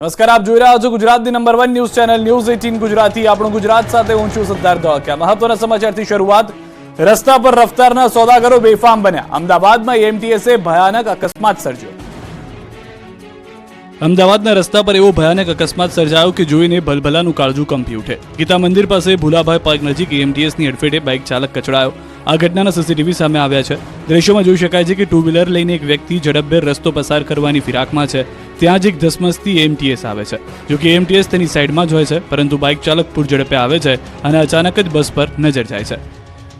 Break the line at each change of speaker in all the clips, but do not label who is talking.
નમસ્કાર, આપ જોઈ રહ્યા છો ગુજરાતની number 1 news channel news 18 Gujarati. આપણું ગુજરાત સાથે હું છું સરદાર ધોળકિયા। મહત્વના સમાચારથી શરૂઆત। રસ્તા પર રફતારના સોદાગરો બેફામ બન્યા। અમદાવાદમાં એએમટીએસે ભયાનક અકસ્માત સર્જ્યો। અમદાવાદના રસ્તા પર એવો ભયાનક અકસ્માત સર્જાયો કે જોઈને ભલભલાનું કાળજું કંપી ઉઠે। ગીતા મંદિર પાસે ભુલાભાઈ પાર્ક નજીક એએમટીએસની અડફેટે બાઇક ચાલક કચડાયો। આ ઘટનાના સીસીટીવી સામે આવ્યા છે। દ્રશ્યોમાં જોઈ શકાય છે કે ટુ વ્હીલર લઈને એક વ્યક્તિ ઝડપભેર રસ્તો પસાર કરવાની ફિરાકમાં છે। ત્યાં જ એક ધસમસતી એએમટીએસ આવે છે। જો કે એએમટીએસ તેની સાઈડમાં જ હોય છે, પરંતુ બાઇક ચાલક પૂર ઝડપે આવે છે અને અચાનક જ બસ પર નજર જાય છે।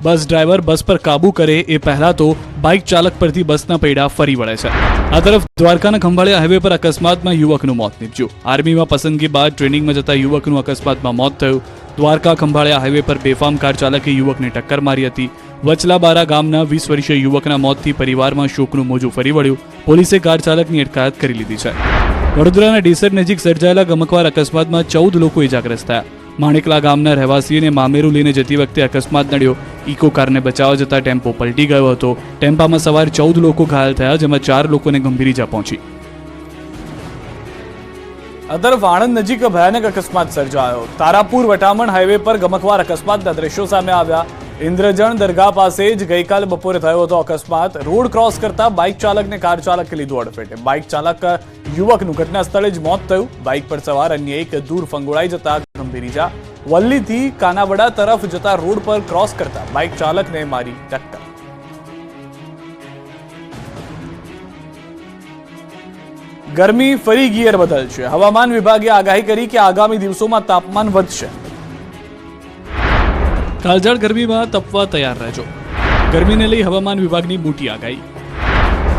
બસ ડ્રાઈવર બસ પર કાબુ કરે એ પહેલા તો બાઇક ચાલક પરથી બસના પૈડા ફરી વળે છે। આ તરફ દ્વારકાના ખંભાળિયા હાઈવે પર અકસ્માતમાં યુવકનું મોત નીપજ્યું। આર્મીમાં પસંદગી બાદ ટ્રેનિંગમાં જતા યુવકનું અકસ્માતમાં મોત થયું। દ્વારકા ખંભાળિયા હાઈવે પર બેફામ કાર ચાલકે યુવકને ટક્કર મારી હતી। વચલાબારા ગામના 20 વર્ષીય યુવકના મોતથી પરિવારમાં શોકનું મોજું ફરી વળ્યું। પોલીસે કાર ચાલકની અટકાયત કરી લીધી છે। વડોદરાના ડીસર નજીક સર્જાયેલા ગમખ્વાર અકસ્માતમાં 14 લોકો ઇજાગ્રસ્ત થયા। માણેકલા ગામના રહેવાસીને મામેરું લઈને જતી વખતે અકસ્માત નડ્યો। ઇકો કારને બચાવવા જતા ટેમ્પો પલટી ગયો હતો। ટેમ્પામાં સવાર 14 લોકો ઘાયલ થયા, જેમાં 4 લોકોને ગંભીર ઇજા પહોંચી। આ તરફ આણંદ નજીક ભયાનક અકસ્માત સર્જાયો। તારાપુર વટામણ હાઈવે પર ગમખ્વાર અકસ્માતના દ્રશ્યો સામે આવ્યા। ઇન્દ્રજણ દરગાહ પાસે જ ગઈકાલે બપોરે થયો હતો અકસ્માત। રોડ ક્રોસ કરતા બાઇક ચાલકને કાર ચાલકે લીધો અડફેટે। બાઇક ચાલક યુવકનું ઘટના સ્થળે જ મોત થયું। બાઇક પર સવાર અન્ય એક દૂર ફંગોળાઈ જતા ગંભીર ઇજા। વલ્લીથી કાનાવડા તરફ જતા રોડ પર ક્રોસ કરતા બાઇક ચાલકને મારી ટક્કર। ગરમી ફરી ગિયર બદલશે। હવામાન વિભાગે આગાહી કરી કે આગામી દિવસોમાં તાપમાન વધશે। કાળઝાળ ગરમીમાં તપવા તૈયાર રહેજો। ગરમીને લઈ હવામાન વિભાગની મોટી આગાહી।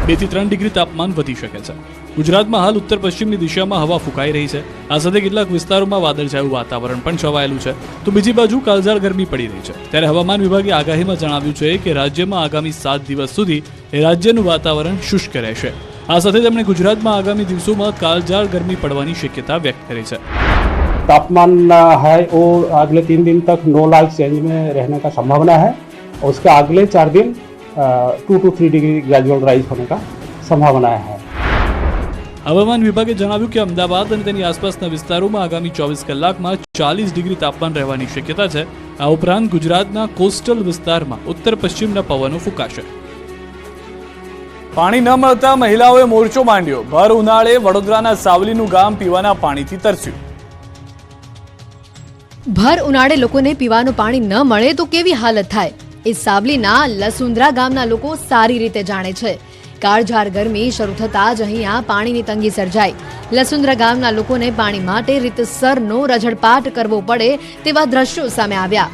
2 થી 3 ડિગ્રી તાપમાન વધી શકે છે। ગુજરાતમાં હાલ ઉત્તર પશ્ચિમની દિશામાં હવા ફૂંકાઈ રહી છે। આ સાથે કેટલાક વિસ્તારોમાં વાદળછાયું વાતાવરણ પણ છવાયેલું છે, તો બીજી બાજુ કાળઝાળ ગરમી પડી રહી છે। ત્યારે હવામાન વિભાગે આગાહીમાં જણાવ્યું છે કે રાજ્યમાં આગામી 7 દિવસ સુધી રાજ્યનું વાતાવરણ શુષ્ક રહેશે। આ સાથે તેમણે ગુજરાતમાં आगामी दिवसों में कालझाड़ गर्मी पड़वानी शक्यता व्यक्त करी है।
तापमान है वो अगले 3 दिन तक 9 लाख रेंज में रहने का संभावना है और उसके अगले 4 दिन 2 to 3 डिग्री ग्रेजुअल राइज होने का संभावना है।
हवामान विभागे जणाव्યું કે અમદાવાદ અને તેની આસપાસના વિસ્તારોમાં આગામી 24 કલાકમાં 40 ડિગ્રી તાપમાન રહેવાની શક્યતા છે। આ ઉપરાંત ગુજરાતના કોસ્ટલ વિસ્તારમાં ઉત્તર પશ્ચિમના પવનો ફૂંકાશે। પાણી ન મળતા મહિલાઓએ મોરચો માંડ્યો। ભર ઉનાળે વડોદરાના સાવલીનું ગામ પીવાના પાણીથી તરસ્યું।
ભર ઉનાળે લોકોને પીવાનું પાણી ન મળે તો કેવી હાલત થાય એ સાવલીના લસુંદ્રા ગામના લોકો સારી રીતે જાણે છે। કાળઝાળ ગરમી શરૂ થતાં જ અહીંયા પાણીની તંગી સર્જાઈ। લસુંદ્રા ગામના લોકોને પાણી માટે રીતસરનો રઝળપાટ કરવો પડે તેવા દ્રશ્યો સામે આવ્યા।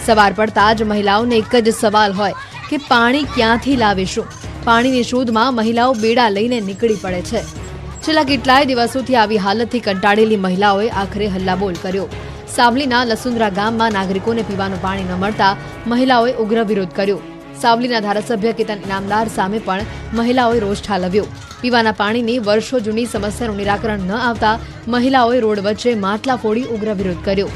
સવાર પડતા જ મહિલાઓને એક જ સવાલ હોય કે પાણી ક્યાંથી લાવીશું। પાણીની શોધમાં મહિલાઓ બેડા લઈને નીકળી પડે છે। છેલ્લા કેટલાય દિવસોથી આવી હાલતથી કંટાળેલી મહિલાઓએ આખરે હલ્લાબોલ કર્યો। સાવલીના લસુંદ્રા ગામમાં નાગરિકોને પીવાનું પાણી ન મળતા મહિલાઓએ ઉગ્ર વિરોધ કર્યો। સાવલીના ધારાસભ્ય કેતન ઇનામદાર સામે પણ મહિલાઓએ રોષ ઠાલવ્યો। પીવાના પાણીની વર્ષો જૂની સમસ્યાનું નિરાકરણ ન આવતા મહિલાઓએ રોડ વચ્ચે માટલા ફોડી ઉગ્ર વિરોધ કર્યો।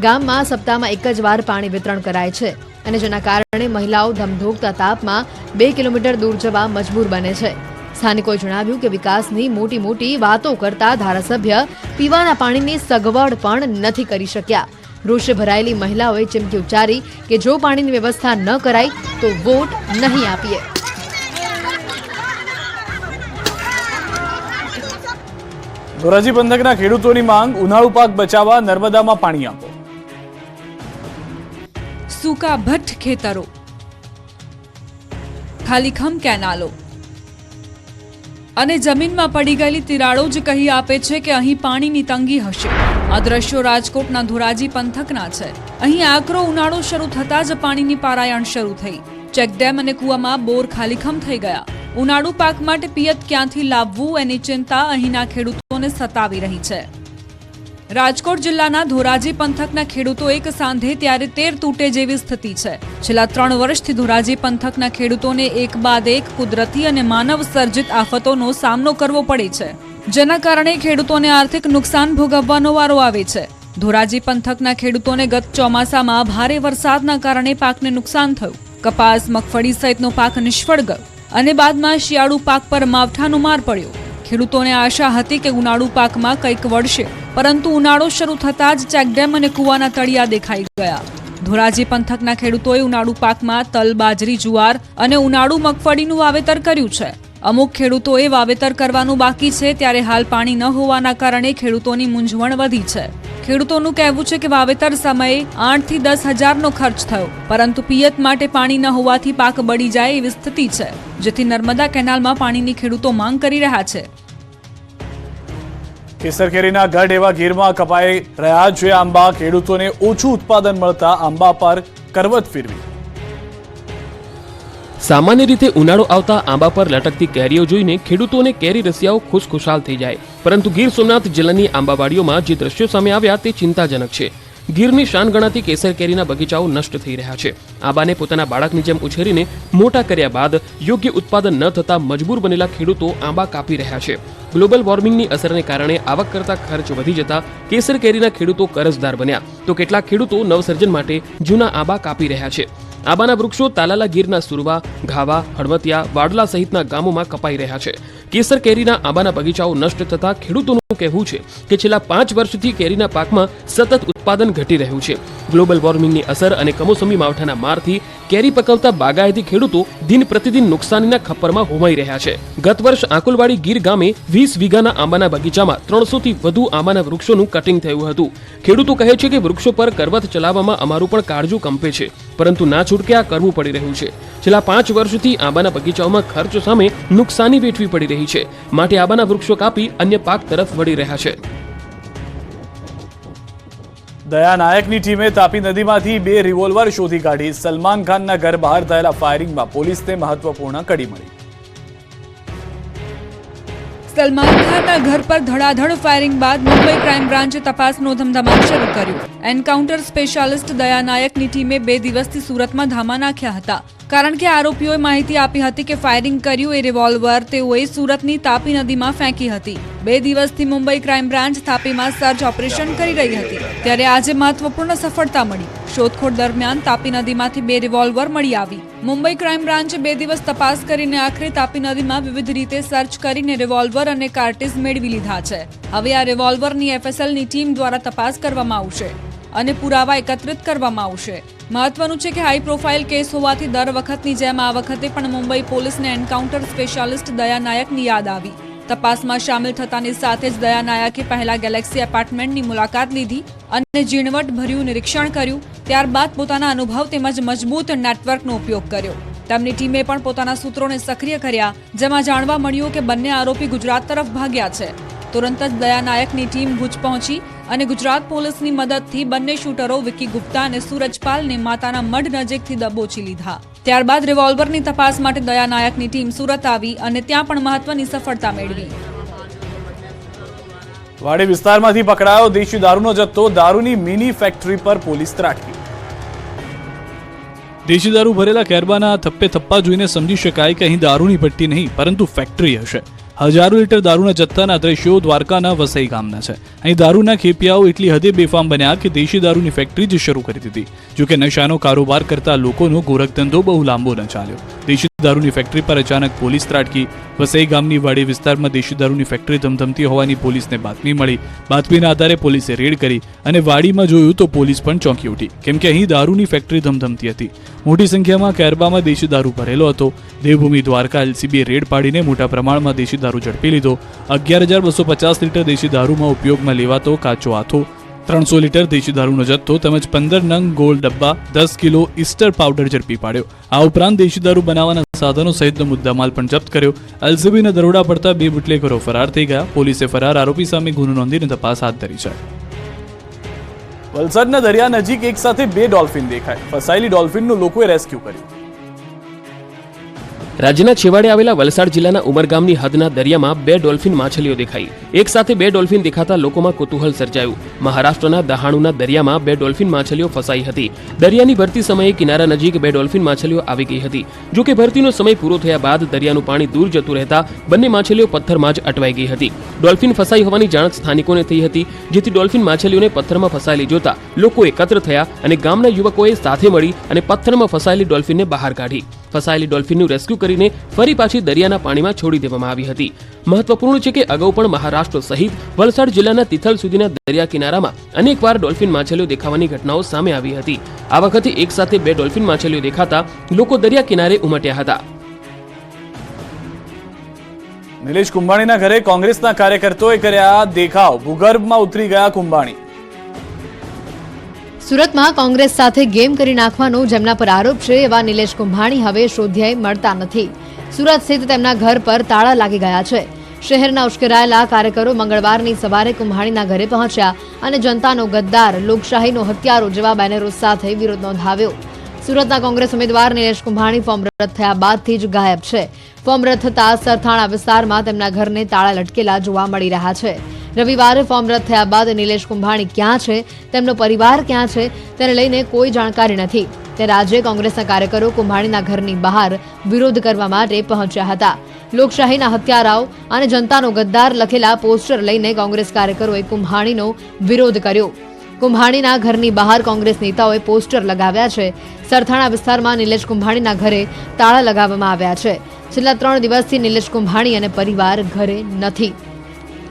ગામમાં સપ્તાહમાં એક જ વાર પાણી વિતરણ કરાય છે અને જેના કારણે મહિલાઓ ધમધોકતા તાપમાં 2 કિલોમીટર દૂર જવા મજબૂર બને છે। સ્થાનિકોએ જણાવ્યું કે વિકાસની મોટી મોટી વાતો કરતા ધારાસભ્ય પીવાના પાણીની સગવડ પણ નથી કરી શક્યા। રોષે ભરાયેલી મહિલાઓએ ચીમકી ઉચ્ચારી કે જો પાણીની વ્યવસ્થા ન કરાય તો વોટ નહીં આપીએ।
ધોરાજી પંથકના ખેડૂતોની માંગ ઉનાળુ પાક બચાવવા નર્મદામાં પાણી આપો।
सूका भट्ट खेतरो, खालीखम केनालो અને જમીનમાં પડી ગયેલી તિરાડો જ કહી આપે છે કે અહીં પાણીની તંગી હશે। આ દ્રશ્યો રાજકોટના ધોરાજી પંથકના છે। અહીં આકરો ઉનાળો શરૂ થતાં જ પાણીની પારાયણ શરૂ થઈ। ચેકડેમ અને કૂવામાં બોર ખાલીખમ થઈ ગયા। ઉનાળુ પાક માટે પિયત ક્યાંથી લાવવું એની ચિંતા અહીંના ખેડૂતોને સતાવી રહી છે। રાજકોટ જિલ્લાના ધોરાજી પંથકના ખેડૂતો એક સાંધે ત્યારે 13 તૂટે જેવી સ્થિતિ છે। છેલ્લા 3 વર્ષથી ધોરાજી પંથકના ખેડૂતોને એક બાદ એક કુદરતી અને માનવ સર્જિત આફતોનો સામનો કરવો પડે છે, જેના કારણે ખેડૂતોને આર્થિક નુકસાન ભોગવવાનો વારો આવે છે। ધોરાજી પંથકના ખેડૂતોને ગત ચોમાસામાં ભારે વરસાદના કારણે પાકને નુકસાન થયું। કપાસ, મગફળી સહિતનો પાક નિષ્ફળ ગયો અને બાદમાં શિયાળુ પાક પર માવઠાનો માર પડ્યો। ખેડૂતોને આશા હતી કે ઉનાળુ પાકમાં કંઈક વળશે, પરંતુ ઉનાળો શરૂ થતાં જ ચેકડેમ અને કૂવાના તળિયા દેખાઈ ગયા. ધોરાજી પંથકના ખેડૂતોએ ઉનાળુ પાકમાં તલ, બાજરી, જુવાર અને ઉનાળુ મગફળીનું વાવેતર કર્યું છે. અમુક ખેડૂતોએ વાવેતર કરવાનું બાકી છે, ત્યારે હાલ પાણી ન હોવાના કારણે ખેડૂતોની મૂંઝવણ વધી છે. ખેડૂતોનું કહેવું છે કે વાવેતર સમયે 8 થી 10 હજારનો ખર્ચ થયો, પરંતુ પિયત માટે પાણી ન હોવાથી પાક બળી જાય એવી સ્થિતિ છે, જેથી નર્મદા કેનાલમાં પાણીની ખેડૂતો માંગ કરી રહ્યા છે.
કેસર કેરીના ગઢ એવા ગીરમાં કપાઈ રહ્યા છે આંબા. ખેડૂતોને ઓછું ઉત્પાદન મળતા આંબા પર કરવત ફેરવી.
સામાન્ય રીતે ઉનાળો આવતા આંબા પર લટકતી કેરીઓ જોઈને ખેડૂતોને કેરી રસિયાઓ ખુશખુશાલ થઈ જાય, પરંતુ ગીર સોમનાથ જિલ્લાની આંબાવાડીઓમાં જે દ્રશ્યો સામે આવ્યા તે ચિંતાજનક છે. ગીરની શાન ગણાતી કેસર કેરીના બગીચાઓ નષ્ટ થઈ રહ્યા છે. આંબાને પોતાના બાળકની જેમ ઉછેરીને મોટા કર્યા બાદ યોગ્ય ઉત્પાદન ન થતા મજબૂર બનેલા ખેડૂતો આંબા કાપી રહ્યા છે. ગ્લોબલ વોર્મિંગની અસરને કારણે આવક કરતા ખર્ચ વધી જતા કેસર કેરીના ખેડૂતો કરજદાર બન્યા, તો કેટલાક ખેડૂતો નવસર્જન માટે જૂના આંબા કાપી રહ્યા છે. આંબાના વૃક્ષો તાલાલા ગીરના સુરવા, ઘાવા, હળવતિયા, વાડલા સહિતના ગામોમાં કપાઈ રહ્યા છે. કેસર કેરીના આંબાના બગીચાઓ નષ્ટ થતા ખેડૂતોનું કહેવું છે કે છેલ્લા 5 વર્ષથી કેરીના પાકમાં સતત ઉત્પાદન ઘટી રહ્યું છે. ગ્લોબલ વોર્મિંગની અસર અને કમોસમી માવઠાના મારથી કેરી પકવતા બાગાયતી ખેડૂતો દિન પ્રતિદિન નુકસાનીના ખપ્પરમાં હોમાઈ રહ્યા છે. ગત વર્ષ આંકુલવાડી ગીર ગામે 20 વીઘાના આંબાના બગીચામાં 300 થી વધુ આંબાના વૃક્ષોનું કટિંગ થયું હતું. ખેડૂતો કહે છે કે વૃક્ષો પર કરવત ચલાવવામાં અમારું પણ કાળજું કંપે છે, પરંતુ ના છૂટકે આ કરવું પડી રહ્યું છે. છેલ્લા 5 વર્ષથી આંબાના બગીચાઓમાં ખર્ચ સામે નુકસાની વેઠવી પડી રહી છે, માટે આંબાના વૃક્ષો કાપી અન્ય પાક તરફ વળી રહ્યા છે.
દયા નાયકની ટીમે તાપી નદીમાંથી 2 રિવોલ્વર શોધી કાઢી. સલમાન ખાનના ઘર બહાર થયેલા ફાયરિંગમાં પોલીસને મહત્વપૂર્ણ કડી મળી.
સલમાન ખાનના ઘર પર ધડાધડ ફાયરિંગ બાદ મુંબઈ ક્રાઇમ બ્રાન્ચે તપાસનો ધમધમાટ શરૂ કર્યો. એન્કાઉન્ટર સ્પેશિયાલિસ્ટ દયા નાયકની ટીમે 2 દિવસથી સુરતમાં ધામા નાખ્યા હતા, કારણ કે આરોપીઓએ માહિતી આપી હતી કે ફાયરિંગ કર્યું એ રિવોલ્વર તેઓએ સુરતની તાપી નદીમાં ફેંકી હતી. 2 દિવસથી મુંબઈ ક્રાઇમ બ્રાન્ચ તાપીમાં સર્ચ ઓપરેશન કરી રહી હતી, ત્યારે આજે મહત્વપૂર્ણ સફળતા મળી. શોધખોળ દરમિયાન તાપી નદીમાંથી 2 રિવોલ્વર મળી આવી. મુંબઈ ક્રાઇમ બ્રાન્ચે 2 દિવસ તપાસ કરીને આખરે તાપી નદીમાં વિવિધ રીતે સર્ચ કરીને રિવોલ્વર અને કાર્ટીજ મેળવી લીધા છે. હવે આ રિવોલ્વરની એફએસએલની ટીમ દ્વારા તપાસ કરવામાં આવશે અને પુરાવા એકત્રિત કરવામાં આવશે. મહત્વનું છે કે હાઈ પ્રોફાઇલ કેસ હોવાથી દર વખતની જેમ આ વખતે પણ મુંબઈ પોલીસને એન્કાઉન્ટર સ્પેશિયાલિસ્ટ દયા નાયકની યાદ આવી. તપાસમાં સામેલ થતાની સાથે જ દયા નાયકે પહેલા ગેલેક્સી એપાર્ટમેન્ટની મુલાકાત લીધી અને ઝીણવટભર્યું નિરીક્ષણ કર્યું. ત્યારબાદ પોતાના અનુભવ તેમજ મજબૂત નેટવર્કનો ઉપયોગ કર્યો. તેમની ટીમે પણ પોતાના સૂત્રોને સક્રિય કર્યા, જેમાં જાણવા મળ્યું કે બંને આરોપી ગુજરાત તરફ ભાગ્યા છે. તુરંત જ દયા નાયકની ટીમ ભુજ પહોંચી અને ગુજરાત પોલીસની મદદથી બંને શૂટરો વિકી ગુપ્તા અને સૂરજપાલને માતાના મઢ નજીકથી દબોચી લીધા. ત્યારબાદ રિવોલ્વરની તપાસ માટે દયા નાયકની ટીમ સુરત આવી અને ત્યાં પણ મહત્વની સફળતા મેળવી.
વાડી વિસ્તારમાંથી પકડાયો દેશી દારૂનો જથ્થો. દારૂની મિની ફેક્ટરી પર પોલીસ ત્રાટકી. દેશી દારૂ ભરેલા કેરબાના થપ્પે થપ્પા જોઈને સમજી શકાય કે અહીં દારૂની ભટ્ટી નહીં પરંતુ ફેક્ટરી હશે. હજારો લીટર દારૂના જથ્થાના દ્રશ્યો દ્વારકાના વસઈ ગામના છે. અહીં દારૂના ખેપિયાઓ એટલી હદે બેફામ બન્યા કે દેશી દારૂની ફેક્ટરી જ શરૂ કરી દીધી. જોકે નશાનો કારોબાર કરતા લોકોનો ગોરખધંધો બહુ લાંબો ન ચાલ્યો. દેશી દારૂની ફેક્ટરી પર અચાનક પોલીસ ત્રાટકી. વસઈ ગામની વાડી વિસ્તારમાં દેશી દારૂની ફેક્ટરી ધમધમતી હોવાની પોલીસને બાતમી મળી. બાતમીના આધારે પોલીસે રેડ કરી અને વાડીમાં જોયું તો પોલીસ પણ ચોંકી ઉઠી, કેમ કે અહીં દારૂની ફેક્ટરી ધમધમતી હતી. મોટી સંખ્યામાં કેરબામાં દેશી દારૂ ભરેલો હતો. દેવભૂમિ દ્વારકા એલસીબીએ રેડ પાડીને મોટા પ્રમાણમાં દેશી દારૂ ઝડપી લીધો. 11,250 લીટર દેશી દારૂમાં ઉપયોગમાં લેવાતો કાચો આથો, 300 લીટર દેશી દારૂનો જથ્થો તેમજ 15 નંગ ગોળ ડબ્બા, 10 કિલો ઈસ્ટર પાવડર ઝડપી પાડ્યો. આ ઉપરાંત દેશી દારૂ બનાવવાના સાધનો સહિતનો મુદ્દામાલ પણ જપ્ત કર્યો. એલસીબીના દરોડા પડતા 2 બુટલેગરો ફરાર થઈ ગયા. પોલીસે ફરાર આરોપી સામે ગુનો નોંધીને તપાસ હાથ ધરી છે. વલસાડના દરિયા નજીક એક સાથે 2 ડોલ્ફિન દેખાય. ફસાયેલી ડોલ્ફિનનું લોકોએ રેસ્ક્યુ કર્યું.
રાજ્યના છેવાડે આવેલા વલસાડ જિલ્લાના ઉમરગામની હદના દરિયામાં 2 ડોલ્ફિન માછલીઓ દેખાઈ. એક સાથે 2 ડોલ્ફિન દેખાતા લોકોમાં કુતૂહલ સર્જાયું. મહારાષ્ટ્રના દહાણુના દરિયામાં 2 ડોલ્ફિન માછલીઓ ફસાઈ હતી. દરિયાની ભરતી સમયે કિનારા નજીક 2 ડોલ્ફિન માછલીઓ આવી ગઈ હતી. જોકે ભરતીનો સમય પૂરો થયા બાદ દરિયાનું પાણી દૂર જતું રહેતા બંને માછલીઓ પથ્થરમાં જ અટવાઈ ગઈ હતી. ડોલ્ફિન ફસાઈ હોવાની જાણ સ્થાનિકોને થઈ હતી, જેથી ડોલ્ફિન માછલીઓને પથ્થરમાં ફસાયેલી જોતા લોકો એકત્ર થયા અને ગામના યુવકોએ સાથે મળી અને પથ્થરમાં ફસાયેલી ડોલ્ફિનને બહાર કાઢી. ફસાયેલી ડોલ્ફિનનું રેસ્ક્યુ કરીને ફરી પાછી દરિયાના પાણીમાં છોડી દેવામાં આવી હતી. મહત્વપૂર્ણ છે કે અગાઉ પણ મહારાષ્ટ્ર સહિત વલસાડ જિલ્લાના તિથલ સુધીના દરિયા કિનારામાં અનેકવાર ડોલ્ફિન માછલીઓ દેખાવાની ઘટનાઓ સામે આવી હતી. આ વખતે એક સાથે 2 ડોલ્ફિન માછલીઓ દેખાતા લોકો દરિયા કિનારે ઉમટ્યા હતા.
નિલેશ કુંભાણીના ઘરે કોંગ્રેસના કાર્યકર્તાઓએ કર્યા દેખાવ, ભૂગર્ભમાં ઉતરી ગયા કુંભાણી.
સુરતમાં કોંગ્રેસ સાથે ગેમ કરી નાખવાનો જેમના પર આરોપ છે એવા નિલેશ કુંભાણી હવે શોધ્યાય મળતા નથી. સુરત સ્થિત તેમના ઘર પર તાળા લાગી ગયા છે. શહેરના ઉશ્કેરાયેલા કાર્યકરો મંગળવારની સવારે કુંભાણીના ઘરે પહોંચ્યા અને જનતાનો ગદ્દાર, લોકશાહીનો હત્યારો જેવા બેનરો સાથે વિરોધ નોંધાવ્યો. સુરતના કોંગ્રેસ ઉમેદવાર નિલેશ કુંભાણી ફોર્મ રદ થયા બાદથી જ ગાયબ છે. ફોર્મ રદ થતા સરથાણા વિસ્તારમાં તેમના ઘરને તાળા લટકેલા જોવા મળી રહ્યા છે. રવિવારે ફોર્મ રદ થયા બાદ નિલેશ કુંભાણી ક્યાં છે, તેમનો પરિવાર ક્યાં છે તેને લઈને કોઈ જાણકારી નથી. ત્યારે આજે કોંગ્રેસના કાર્યકરો કુંભાણીના ઘરની બહાર વિરોધ કરવા માટે પહોંચ્યા હતા. લોકશાહીના હત્યારાઓ અને જનતાનો ગદ્દાર લખેલા પોસ્ટર લઈને કોંગ્રેસ કાર્યકરોએ કુંભાણીનો વિરોધ કર્યો. કુંભાણીના ઘરની બહાર કોંગ્રેસ નેતાઓએ પોસ્ટર લગાવ્યા છે. સરથાણા વિસ્તારમાં નિલેશ કુંભાણીના ઘરે તાળા લગાવવામાં આવ્યા છે. છેલ્લા 3 દિવસથી નિલેશ કુંભાણી અને પરિવાર ઘરે નથી.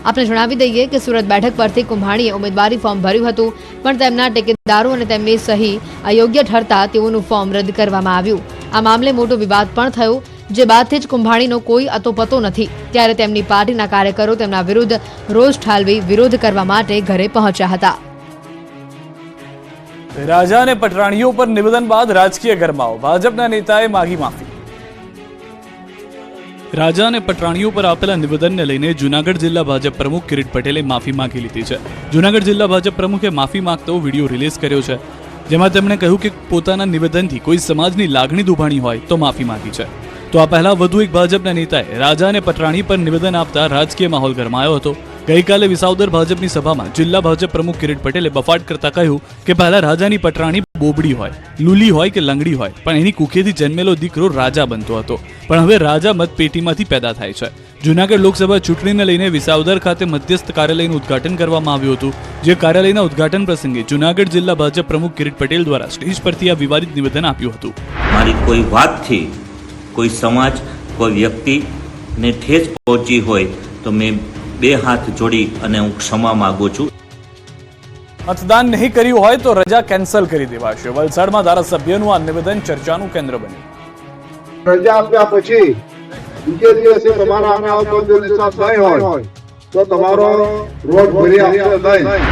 આપણે જણાવી દઈએ કે સુરત બેઠક પરથી કુંભાણીએ ઉમેદવારી ફોર્મ ભર્યું હતું, પણ તેમના ટેકેદારો અને તેમની સહી અયોગ્ય ઠરતા તેઓનું ફોર્મ રદ કરવામાં આવ્યું. આ મામલે મોટો વિવાદ પણ થયો, જે બાદથી જ કુંભાણીનો કોઈ અતોપતો નથી. ત્યારે તેમની પાર્ટીના કાર્યકરો તેમના વિરુદ્ધ રોષ ઠાલવી વિરોધ કરવા માટે ઘરે પહોંચ્યા હતા.
રાજા અને પટરાણીઓ પર નિવેદન બાદ રાજકીય ગરમાવો, ભાજપના નેતાએ માગી માફી. રાજા અને પટરાણીઓ પર આપેલા નિવેદનને લઈને જૂનાગઢ જિલ્લા ભાજપ પ્રમુખ કિરીટ પટેલે માફી માંગી લીધી છે. જૂનાગઢ જિલ્લા ભાજપ પ્રમુખે માફી માંગતો વિડીયો રિલીઝ કર્યો છે, જેમાં તેમણે કહ્યું કે પોતાના નિવેદનથી કોઈ સમાજની લાગણી દુભાણી હોય તો માફી માંગી છે. તો આ પહેલા વધુ એક ભાજપના નેતાએ રાજા અને પટરાણી પર નિવેદન આપતા રાજકીય માહોલ ગરમાયો હતો. ગઈકાલે વિસાવદર ભાજપની સભામાં જિલ્લા ભાજપ પ્રમુખ કિરીટ પટેલે બફાટ કરતા કહ્યું કે પહેલા રાજાની પટરાણી બોબડી હોય, લુલી હોય કે લંગડી હોય, પણ એની કુખેથી જન્મેલો દીકરો રાજા બનતો હતો. પણ હવે રાજા મતપેટીમાંથી પેદા થાય છે. જૂનાગઢ લોકસભા ચૂંટણીને લઈને વિસાવદર ખાતે મધ્યસ્થ કાર્યાલયનું ઉદ્ઘાટન કરવામાં આવ્યું હતું. જે કાર્યાલયના ઉદ્ઘાટન પ્રસંગે જૂનાગઢ જિલ્લા ભાજપ પ્રમુખ કિરીટ પટેલ દ્વારા સ્ટેજ પરથી આ વિવાદિત નિવેદન આપ્યું હતું.
મારી કોઈ વાતથી કોઈ સમાજ, કોઈ વ્યક્તિને ઠેસ પહોંચી હોય તો મેં 2 હાથ જોડી અને હું ક્ષમા માંગુ છું.
મતદાન નહીં કર્યું હોય તો રજા કેન્સલ કરી દેવાશે. વલસાડમાં ધારાસભ્યનું આ નિવેદન ચર્ચાનું કેન્દ્ર બન્યું.
રજા આપ્યા પછી બીજે દિવસે તમારા આને આવતો જો નિશાન નહીં હોય તો તમારો રોજ ભરી આપશે નહીં.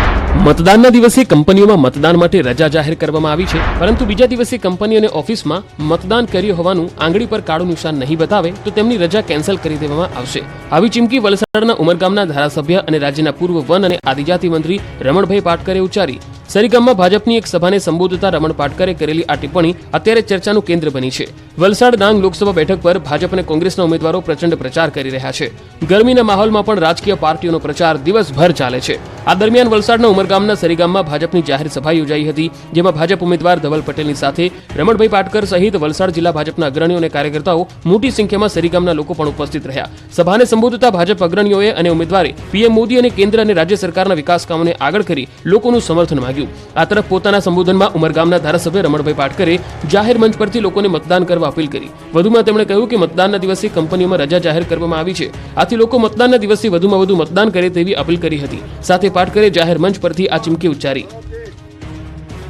મતદાનના દિવસે કંપનીઓમાં મતદાન માટે રજા જાહેર કરવામાં આવી છે, પરંતુ બીજા દિવસે કંપની અને ઓફિસમાં મતદાન કર્યું હોવાનું આંગળી પર કાળું નિશાન નહીં બતાવે તો તેમની રજા કેન્સલ કરી દેવામાં આવશે. આવી ચીમકી વલસાડના ઉમરગામના ધારાસભ્ય અને રાજ્યના પૂર્વ વન અને આદિજાતિ મંત્રી રમણભાઈ પાટકરે ઉચ્ચારી. સરીગામમાં ભાજપની એક સભાને સંબોધતા રમણ પાટકરે કરેલી આ ટિપ્પણી અત્યારે ચર્ચાનું કેન્દ્ર બની છે. વલસાડ ડાંગ લોકસભા બેઠક પર ભાજપ અને કોંગ્રેસના ઉમેદવારો પ્રચંડ પ્રચાર કરી રહ્યા છે. ગરમીના માહોલમાં પણ રાજકીય પાર્ટીઓનો પ્રચાર દિવસભર ચાલે છે. આ દરમિયાન વલસાડના ઉમરગામના સરીગામમાં ભાજપની જાહેર સભા યોજાઈ હતી, જેમાં ભાજપ ઉમેદવાર ધવલ પટેલની સાથે રમણભાઈ પાટકર સહિત વલસાડ જિલ્લા ભાજપના અગ્રણીઓ અને કાર્યકર્તાઓ મોટી સંખ્યામાં સરીગામના લોકો પણ ઉપસ્થિત રહ્યા. સભાને સંબોધતા ભાજપ અગ્રણીઓએ અને ઉમેદવારે પીએમ મોદી અને કેન્દ્ર અને રાજ્ય સરકારના વિકાસ કામોને આગળ કરી લોકોનું સમર્થન માંગ્યું. આ તરફ પોતાના સંબોધનમાં ઉમરગામના ધારાસભ્ય રમણભાઈ પાટકરે જાહેર મંચ પરથી લોકોને મતદાન કરવા અપીલ કરી. વધુમાં તેમણે કહ્યું કે મતદાનના દિવસે કંપનીઓમાં રજા જાહેર કરવામાં આવી છે, આથી લોકો મતદાનના દિવસે વધુમાં વધુ મતદાન કરે તેવી અપીલ કરી હતી. સાથે પાટકરે જાહેર મંચ પરથી આ ચીમકી ઉચ્ચારી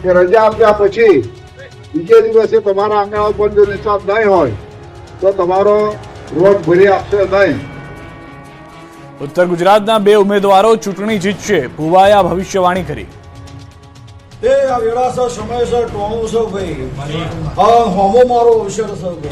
કે રજા આપ્યા પછી બીજે દિવસે તમારા આંગણા ઉપર જો નિશાન નહીં હોય તો તમારો રોજ ભરી આપશે નહીં.
ઉત્તર ગુજરાતના 2 ઉમેદવારો ચૂંટણી જીતશે, ભુવાએ આ ભવિષ્યવાણી કરી.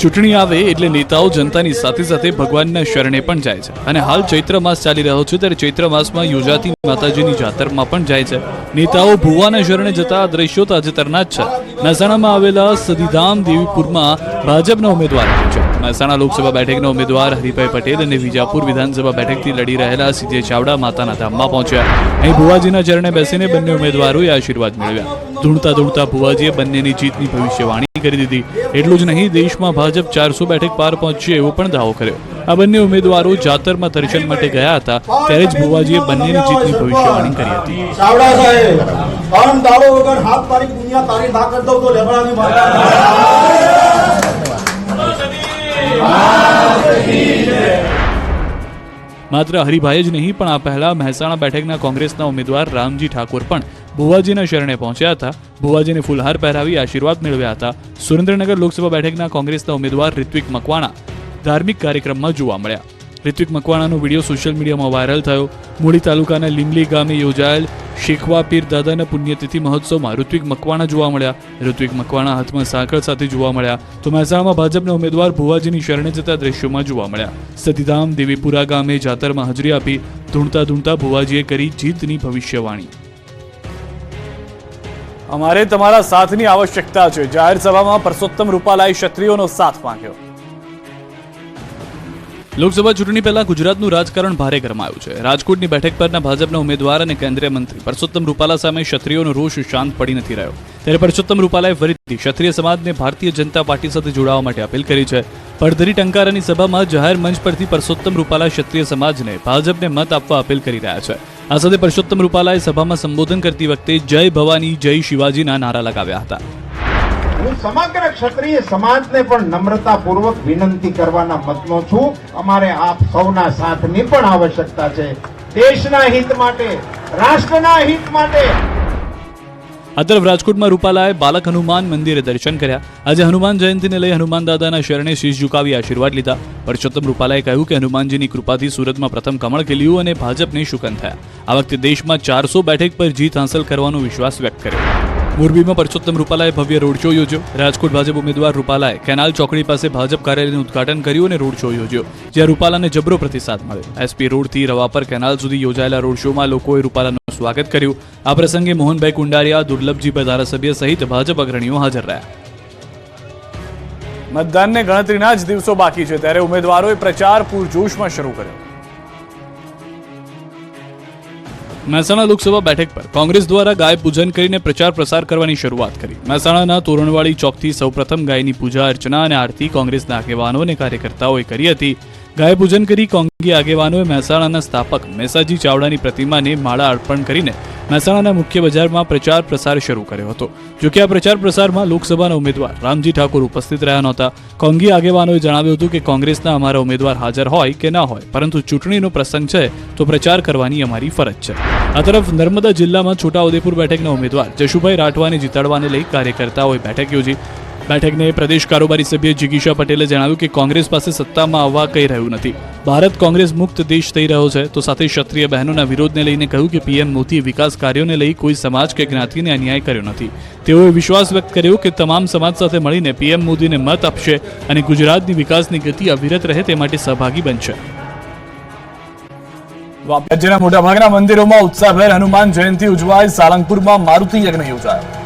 ચૂંટણી આવે એટલે નેતાઓ જનતાની સાથે સાથે ભગવાનના શરણે પણ જાય છે. અને હાલ ચૈત્ર માસ ચાલી રહ્યો છે, ત્યારે ચૈત્ર માસમાં યોજાતી માતાજીની જાતરમાં પણ જાય છે. નેતાઓ ભુવાના શરણે જતા દ્રશ્યો તાજેતરના જ છે. મહેસાણામાં આવેલા સદીધામ દેવીપુરમાં ભાજપના ઉમેદવાર છે. મહેસાણા લોકસભા બેઠકના ઉમેદવાર હરિભાઈ પટેલ અને વિજાપુર વિધાનસભા બેઠકથી લડી રહેલા સીજે ચાવડા માતાના ધામમાં પહોંચ્યા. અહીં ભુવાજીના ચરણે બેસીને બંને ઉમેદવારોએ આશીર્વાદ મેળવ્યા. ધૂણતા ધૂણતા ભુવાજીએ બંનેની જીતની ભવિષ્યવાણી કરી દીધી. એટલું જ નહીં, દેશમાં ભાજપ 400 બેઠક પાર પહોંચશે એવો પણ દાવો કર્યો. આ બંને ઉમેદવારો જાતરમાં દર્શન માટે ગયા હતા, ત્યારે જ ભુવાજીએ બંનેની જીતની ભવિષ્યવાણી કરી હતી.
ચાવડા સાહેબ, અન દાડો વગર હાથ તારીખ દુનિયા તારી ના કરતો તો લેબડાની માતા
માત્ર હરિભાઈ જ નહીં પણ આ પહેલા મહેસાણા બેઠકના કોંગ્રેસના ઉમેદવાર રામજી ઠાકોર પણ ભુવાજીના શરણે પહોંચ્યા હતા. ભુવાજીને ફૂલહાર પહેરાવી આશીર્વાદ મેળવ્યા હતા. સુરેન્દ્રનગર લોકસભા બેઠકના કોંગ્રેસના ઉમેદવાર રિત્વિક મકવાણા ધાર્મિક કાર્યક્રમમાં જોવા મળ્યા. રિત્વિક મકવાણાનો વિડીયો સોશિયલ મીડિયામાં વાયરલ થયો. મૂળી તાલુકાના લીમલી ગામે યોજાયેલ શેખવા પીર દાદાના પુણ્યતિથિ મહોત્સવમાં ઋત્વિક મકવાણા જોવા મળ્યા. ઋત્વિક મકવાણા હાથમાં સાંકળ સાથે જોવા મળ્યા. તો મહેસાણામાં ભાજપના ઉમેદવાર ભુવાજીની શરણે જતા દ્રશ્યોમાં જોવા મળ્યા. સતીધામ દેવીપુરા ગામે જાતરમાં હાજરી આપી ધૂણતા ધૂણતા ભુવાજીએ કરી જીતની ભવિષ્યવાણી. અમારે તમારા સાથની આવશ્યકતા છે. જાહેર સભામાં પરસોત્તમ રૂપાલાએ ક્ષત્રિયોનો સાથ માંગ્યો. લોકસભા ચૂંટણી પહેલા ગુજરાતનું રાજકારણ ભારે ગરમાયું છે. રાજકોટની બેઠક પરના ભાજપના ઉમેદવાર અને કેન્દ્રીય મંત્રી પરસોત્તમ રૂપાલા સામે ક્ષત્રિયોનો રોષ શાંત પડી નથી રહ્યો. ત્યારે પરસોત્તમ રૂપાલાએ ફરીથી ક્ષત્રિય સમાજને ભારતીય જનતા પાર્ટી સાથે જોડાવા માટે અપીલ કરી છે. પડધરી ટંકારાની સભામાં જાહેર મંચ પરથી પરસોત્તમ રૂપાલા ક્ષત્રિય સમાજને ભાજપને મત આપવા અપીલ કરી રહ્યા છે. આ સાથે પરસોત્તમ રૂપાલાએ સભામાં સંબોધન કરતી વખતે જય ભવાની જય શિવાજીના નારા લગાવ્યા હતા.
હું સમગ્ર ક્ષત્રિય સમાજને પણ નમ્રતાપૂર્વક વિનંતી કરવાના મતનો છું. અમારે આપ સૌના સાથની પણ આવશ્યકતા છે. દેશના હિત માટે, રાષ્ટ્રના હિત માટે.
આ તરફ રાજકોટમાં રૂપાલાએ બાલક હનુમાન મંદિરે દર્શન કર્યા. આજે હનુમાન જયંતિને લઈ હનુમાન દાદાના શરણે શીશ ઝુકાવી આશીર્વાદ લીધા. પરસોત્તમ રૂપાલાએ કહ્યું કે હનુમાનજીની કૃપાથી સુરતમાં પ્રથમ કમળ ખીલ્યું અને ભાજપને શુકન થયા. આ વખતે દેશમાં 400 બેઠક પર જીત હાંસલ કરવાનો વિશ્વાસ વ્યક્ત કર્યો. મોરબીમાં પરસોત્તમ રૂપાલાએ ભવ્ય રોડ શો યોજ્યો. રાજકોટ ભાજપ ઉમેદવાર રૂપાલાએ કેનાલ ચોકડી પાસે ભાજપ કાર્યાલયનું ઉદઘાટન કર્યું અને રોડ શો યોજ્યો, જ્યાં રૂપાલાને જબરો પ્રતિસાદ મળ્યો. એસપી રોડથી રવાપર કેનાલ સુધી યોજાયેલા રોડ શોમાં લોકોએ રૂપાલાનું સ્વાગત કર્યું. આ પ્રસંગે મોહનભાઈ કુંડારિયા, દુર્લભજીભાઈ ધારાસભ્ય સહિત ભાજપ અગ્રણીઓ હાજર રહ્યા. મતદાનને ગણતરીના જ દિવસો બાકી છે ત્યારે ઉમેદવારોએ પ્રચાર પૂરજોશમાં શરૂ કર્યો. મહેસાણા લોકસભા બેઠક પર કોંગ્રેસ દ્વારા ગાય પૂજન કરીને પ્રચાર પ્રસાર કરવાની શરૂઆત કરી. મહેસાણાના તોરણવાડી ચોકથી સૌપ્રથમ ગાયની પૂજા અર્ચના અને આરતી કોંગ્રેસના આગેવાનો અને કાર્યકર્તાઓએ કરી હતી. ગાય પૂજન કરી કોંગ્રેસી આગેવાનોએ મહેસાણાના સ્થાપક મેસાજી ચાવડાની પ્રતિમાને માળા અર્પણ કરીને મહેસાણાના મુખ્ય બજારમાં પ્રચાર પ્રસાર શરૂ કર્યો હતો. જોકે આ પ્રચાર પ્રસારમાં લોકસભાના ઉમેદવાર રામજી ઠાકોર ઉપસ્થિત રહ્યા નહોતા. કોંગી આગેવાનોએ જણાવ્યું હતું કે કોંગ્રેસના અમારા ઉમેદવાર હાજર હોય કે ના હોય, પરંતુ ચૂંટણીનો પ્રસંગ છે તો પ્રચાર કરવાની અમારી ફરજ છે. આ તરફ નર્મદા જિલ્લામાં છોટાઉદેપુર બેઠકના ઉમેદવાર જશુભાઈ રાઠવાને જીતાડવાને લઈ કાર્યકર્તાઓએ બેઠક યોજી. બેઠકને પ્રદેશ કારોબારી સભ્ય જિગીશા પટેલે જણાવ્યું કે કોંગ્રેસ પાસે સત્તામાં આવવા કહી રહ્યું નથી. ભારત કોંગ્રેસ મુક્ત દેશ થઈ રહ્યો છે. તો સાથે ક્ષત્રિય બહેનોના વિરોધને લઈને કહ્યું કે પીએમ મોદીએ વિકાસ કાર્યોને લઈ કોઈ સમાજ કે જ્ઞાતિને અન્યાય કર્યો નથી. તેઓએ વિશ્વાસ વ્યક્ત કર્યો કે તમામ સમાજ સાથે મળીને પીએમ મોદીને મત આપશે અને ગુજરાતની વિકાસની ગતિ અવિરત રહે તે માટે સહભાગી બનશે. રાજ્યના મોટાભાગના મંદિરોમાં ઉત્સાહભેર હનુમાન જયંતિ ઉજવાય. સાળંગપુરમાં મારુતિ યજ્ઞ યોજાયો.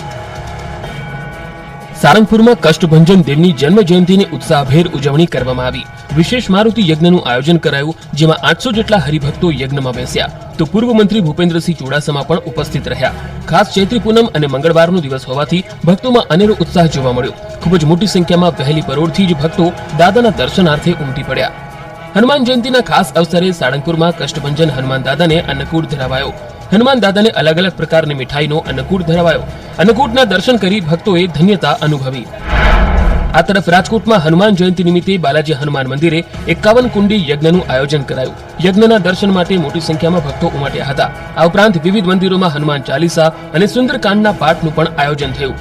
સાળંગપુરમાં કષ્ટભંજન દેવની જન્મ જયંતિની ઉત્સાહભેર ઉજવણી કરવામાં આવી. વિશેષ મારુતિ યજ્ઞનું આયોજન કરાયું, જેમાં 800 જેટલા હરિભક્તો યજ્ઞમાં બેસ્યા. તો પૂર્વ મંત્રી ભૂપેન્દ્રસિંહ ચુડાસમા પણ ઉપસ્થિત રહ્યા. ખાસ ચૈત્રી પૂનમ અને મંગળવારનો દિવસ હોવાથી ભક્તોમાં અનેરો ઉત્સાહ જોવા મળ્યો. ખૂબ જ મોટી સંખ્યામાં વહેલી પરોઢથી જ ભક્તો દાદાના દર્શનાર્થે ઉમટી પડ્યા. હનુમાન જયંતિના ખાસ અવસરે સાળંગપુરમાં કષ્ટભંજન હનુમાન દાદાને અન્નકૂટ ધરાવાયો. હનુમાન દાદાને અલગ અલગ પ્રકારની મીઠાઈનો અન્નકૂટ ધરાવાયો. અન્નકૂટના દર્શન કરી ભક્તોએ ધન્યતા અનુભવી. આ તરફ રાજકોટમાં હનુમાન જયંતિ નિમિત્તે બાલાજી હનુમાન મંદિરે 51 કુંડી યજ્ઞનું આયોજન કરાયું. યજ્ઞના દર્શન માટે મોટી સંખ્યામાં ભક્તો ઉમટ્યા હતા. આ ઉપરાંત વિવિધ મંદિરોમાં હનુમાન ચાલીસા અને સુંદરકાંડના પાઠનું પણ આયોજન થયું.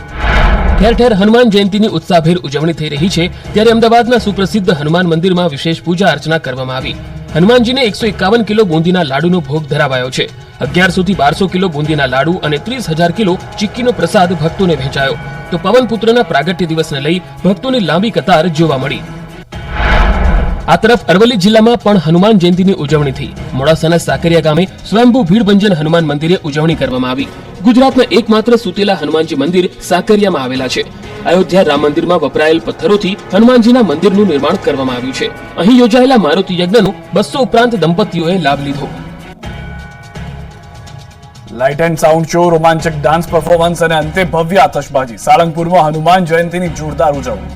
ઠેર ઠેર હનુમાન જયંતિની ઉત્સાહભેર ઉજવણી થઈ રહી છે, ત્યારે અમદાવાદના સુપ્રસિદ્ધ હનુમાન મંદિરમાં વિશેષ પૂજા અર્ચના કરવામાં આવી. હનુમાનજીને 151 કિલો બુંદીના લાડુનો ભોગ ધરાવાયો છે. 1100 થી 1200 કિલો બુંદીના લાડુ અને 30,000 કિલો ચીક્કીનો પ્રસાદ ભક્તોને વહેંચાયો. તો પવનપુત્રના પ્રાગટ્ય દિવસને લઈ ભક્તોની લાંબી કતાર જોવા મળી. આ તરફ અરવલ્લી જિલ્લામાં પણ હનુમાન જયંતિની ઉજવણી થઈ. મોડાસાના સાકરિયા ગામે સ્વયંભૂ ભીડભંજન હનુમાન મંદિરે ઉજવણી કરવામાં આવી. ગુજરાતના એકમાત્ર સુતેલા હનુમાનજી મંદિર સાકરિયામાં આવેલા છે. અયોધ્યા રામ મંદિરમાં વપરાયેલ પથ્થરોથી હનુમાનજીના મંદિરનું નિર્માણ કરવામાં આવ્યું છે. અહીં યોજાયેલા મારુતિ યજ્ઞનો 200 ઉપરાંત દંપતીઓએ લાભ લીધો.
લાઇટ એન્ડ સાઉન્ડ શો, રોમાંચક ડાન્સ પરફોર્મન્સ અને અંતે ભવ્ય આતશબાજી. સાળંગપુરમાં હનુમાન જયંતિની જોરદાર ઉજવણી.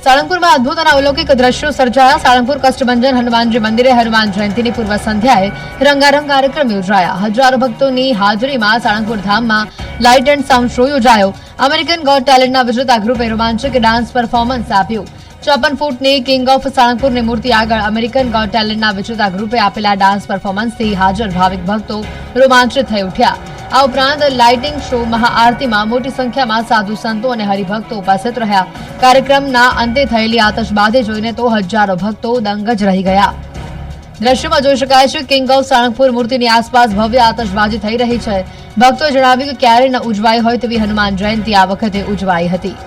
સાળંગપુરમાં અદ્ભુત અને અલૌકિક દ્રશ્યો સર્જાયા. સાળંગપુર કષ્ટભંજન હનુમાનજી મંદિરે હનુમાન જયંતિની પૂર્વ સંધ્યાએ રંગારંગ કાર્યક્રમ યોજાયા. હજારો ભક્તોની હાજરીમાં સાળંગપુર ધામમાં લાઇટ એન્ડ સાઉન્ડ શો યોજાયો. અમેરિકન ગોટ ટેલેન્ટના વિજેતા ગ્રુપે રોમાંચક ડાન્સ પરફોર્મન્સ આપ્યું. 54 ફૂટની કિંગ ઓફ સાળંગપુરની મૂર્તિ આગળ અમેરિકન ગોટ ટેલેન્ટના વિજેતા ગ્રુપે આપેલા ડાન્સ પરફોર્મન્સથી હાજર ભાવિક ભક્તો રોમાંચિત થઈ ઉઠ્યા. આ ઉપરાંત લાઇટિંગ શો, મહાઆરતીમાં મોટી સંખ્યામાં સાધુ સંતો અને હરિભક્તો ઉપસ્થિત રહ્યા. કાર્યક્રમના અંતે થયેલી આતશબાજી જોઈને તો હજારો ભક્તો દંગ જ રહી ગયા. દ્રશ્યમાં જોઈ શકાય છે કિંગ ઓફ સાળંગપુર મૂર્તિની આસપાસ ભવ્ય આતશબાજી થઈ રહી છે. ભક્તોએ જણાવ્યું કે ક્યારેય ન ઉજવાઈ હોય તેવી હનુમાન જયંતિ આ વખતે ઉજવાઈ હતી.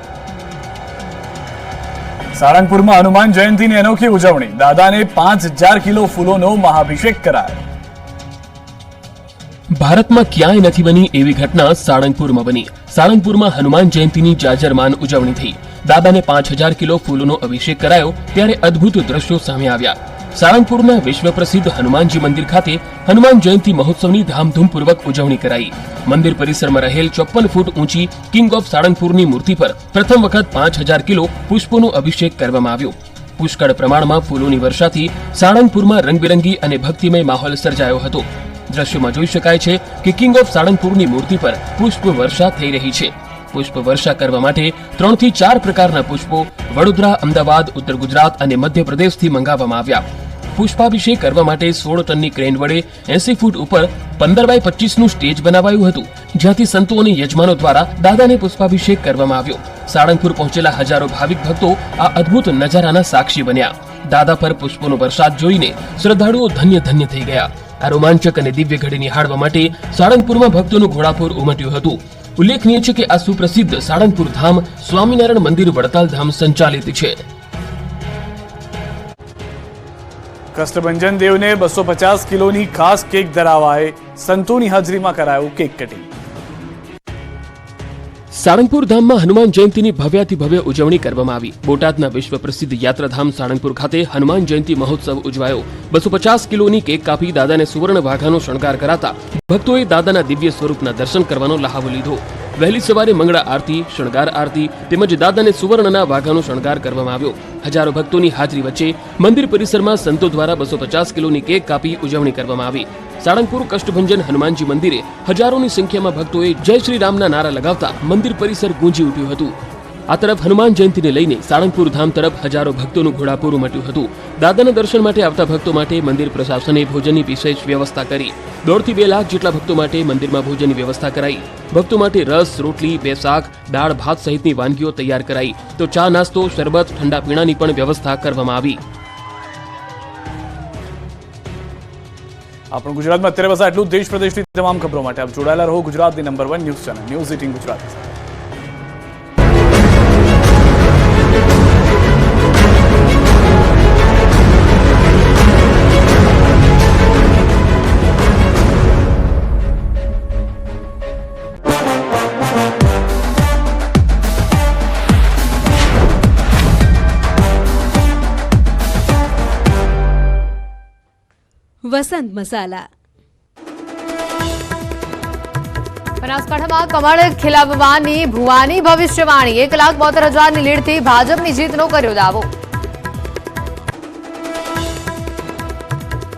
સાળંગપુરમાં હનુમાન જયંતિની અનોખી ઉજવણી. દાદાને 5000 કિલો ફૂલોનો મહાભિષેક કરાયો.
ભારતમાં ક્યાંય નથી બની એવી ઘટના સાળંગપુરમાં બની. સાળંગપુરમાં હનુમાન જયંતિની જાજરમાન ઉજવણી થઈ. દાદાને 5000 કિલો ફૂલોનો અભિષેક કરાયો ત્યારે અદ્ભુત દ્રશ્યો સામે આવ્યા. સાળંગપુરના વિશ્વ પ્રસિદ્ધ હનુમાનજી મંદિર ખાતે હનુમાન જયંતિ મહોત્સવની ધામધૂમપૂર્વક ઉજવણી કરાઈ. મંદિર પરિસરમાં રહેલ 54 ફૂટ ઊંચી કિંગ ઓફ સાળંગપુરની મૂર્તિ પર પ્રથમ વખત 5000 કિલો પુષ્પોનો અભિષેક કરવામાં આવ્યો. પુષ્કળ પ્રમાણમાં ફૂલોની વર્ષાથી સાળંગપુરમાં રંગબેરંગી અને ભક્તિમય માહોલ સર્જાયો હતો. દ્રશ્યોમાં જોઈ શકાય છે કે કિંગ ઓફ સાળંગપુરની મૂર્તિ પર પુષ્પ વર્ષા થઈ રહી છે. પુષ્પ વર્ષા કરવા માટે 3 થી 4 પ્રકારના પુષ્પો વડોદરા, અમદાવાદ, ઉત્તર ગુજરાત અને મધ્યપ્રદેશથી મંગાવવામાં આવ્યા. પુષ્પાભિષેક કરવા માટે 16 ટનની ક્રેન વડે 80 ફૂટ ઉપર 15x25 નું સ્ટેજ બનાવાયું હતું, જ્યાંથી સંતો અને યજમાનો દ્વારા દાદાને પુષ્પાભિષેક કરવામાં આવ્યો. સાળંગપુર પહોંચેલા હજારો ભાવિક ભક્તો આ અદ્ભુત નજારાના સાક્ષી બન્યા. દાદા પર પુષ્પોનો વરસાદ જોઈને શ્રદ્ધાળુઓ ધન્ય ધન્ય થઈ ગયા. આ રોમાંચક અને દિવ્ય ઘડી નિહાળવા માટે સાળંગપુરમાં ભક્તોનું ઘોડાપુર ઉમટ્યું હતું. ઉલ્લેખનીય છે કે આ સુપ્રસિદ્ધ સાળંગપુર ધામ સ્વામિનારાયણ મંદિર વડતાલ ધામ સંચાલિત છે.
કષ્ટભંજન દેવને 250 કિલોની ખાસ કેક ધરાવાય. સંતોની હાજરીમાં કરાયું કેક કટિંગ.
સાળંગપુર ધામમાં હનુમાન જયંતિની ભવ્યાતિ ભવ્ય ઉજવણી કરવામાં આવી. બોટાદના વિશ્વ પ્રસિદ્ધ યાત્રાધામ સાળંગપુર ખાતે હનુમાન જયંતિ મહોત્સવ ઉજવાયો. 250 કિલોની કેક કાપી દાદાને સુવર્ણ વાઘાનો શણગાર કરાતા ભક્તોએ દાદાના દિવ્ય સ્વરૂપના દર્શન કરવાનો લહાવો લીધો. વહેલી સવારે મંગળા આરતી, શણગાર આરતી તેમજ દાદાને સુવર્ણના વાઘાનો શણગાર કરવામાં આવ્યો. હજારો ભક્તોની હાજરી વચ્ચે મંદિર પરિસરમાં સંતો દ્વારા 250 કિલોની કેક કાપી ઉજવણી કરવામાં આવી. સાળંગપુર કષ્ટભંજન હનુમાનજી મંદિરે હજારોની સંખ્યામાં ભક્તોએ જય શ્રી રામના નારા લગાવતા મંદિર પરિસર ગૂંજી ઉઠ્યું હતું. આ તરફ હનુમાન જયંતિને લઈને સાળંગપુર ધામ તરફ હજારો ભક્તોનું ઘોડાપુર ઉમટ્યું હતું. દાદાના દર્શન માટે આવતા ભક્તો માટે મંદિર પ્રશાસને ભોજનની વિશેષ વ્યવસ્થા કરી. 1.5 થી 2 લાખ જેટલા ભક્તો માટે મંદિરમાં ભોજનની વ્યવસ્થા કરાઈ. ભક્તો માટે રસ, રોટલી, 2 શાક, દાળ, ભાત સહિતની વાનગીઓ તૈયાર કરાઈ. તો ચા, નાસ્તો, શરબત, ઠંડા પીણાની પણ વ્યવસ્થા કરવામાં આવી.
આપણું ગુજરાતમાં અત્યારે બસ આટલું. દેશ પ્રદેશની તમામ ખબરો માટે આપ જોડાયેલા રહો ગુજરાતની number 1 news channel news 18 Gujarat.
Vasant Masala.
બનાસકાંઠામાં કમળ ખીલવવાની ભુવાની ભવિષ્યવાણી. 1,72,000ની લીડથી ભાજપની જીતનો કર્યો દાવો.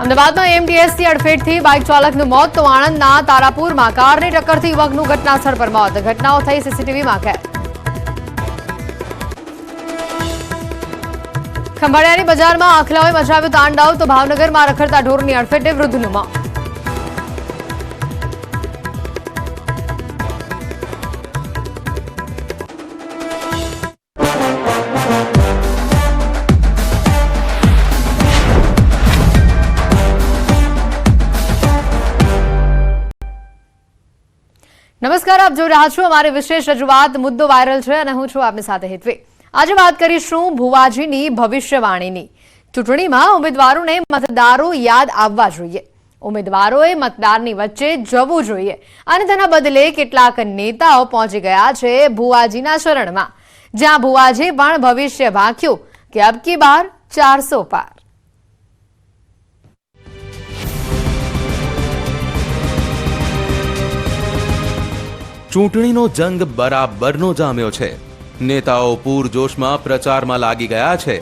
અમદાવાદમાં એમટીએસની અડફેટથી બાઇક ચાલકનું મોત તો આણંદના તારાપુરમાં કારની ટક્કરથી યુવકનું ઘટનાસ્થળ પર મોત. ઘટનાઓ થઈ સીસીટીવીમાં કેદ. ખંભાળિયાની બજારમાં આખલાઓએ મચાવ્યું તાંડવ તો ભાવનગરમાં રખડતા ઢોરની અડફેટે વૃદ્ધનું મોત. નમસ્કાર, આપ જોઈ રહ્યા છો અમારી વિશેષ રજૂઆત મુદ્દો વાયરલ છે અને હું છું આપની સાથે હેતવી. આજે વાત કરીશું ભુવાજીની ભવિષ્યવાણીની. ચૂંટણીમાં ઉમેદવારોને મતદારો યાદ આવવા જોઈએ. ઉમેદવારોએ મતદારની વચ્ચે જવું જોઈએ અને તેના બદલે કેટલાક નેતાઓ પહોંચી ગયા છે ભુવાજીના શરણમાં, જ્યાં ભુવાજી પણ ભવિષ્ય ભાંખ્યું કે અબ કી બાર 400 પાર.
ચૂંટણીનો જંગ બરાબરનો જામ્યો છે. નેતાઓ પૂરજોશમાં પ્રચારમાં લાગી ગયા છે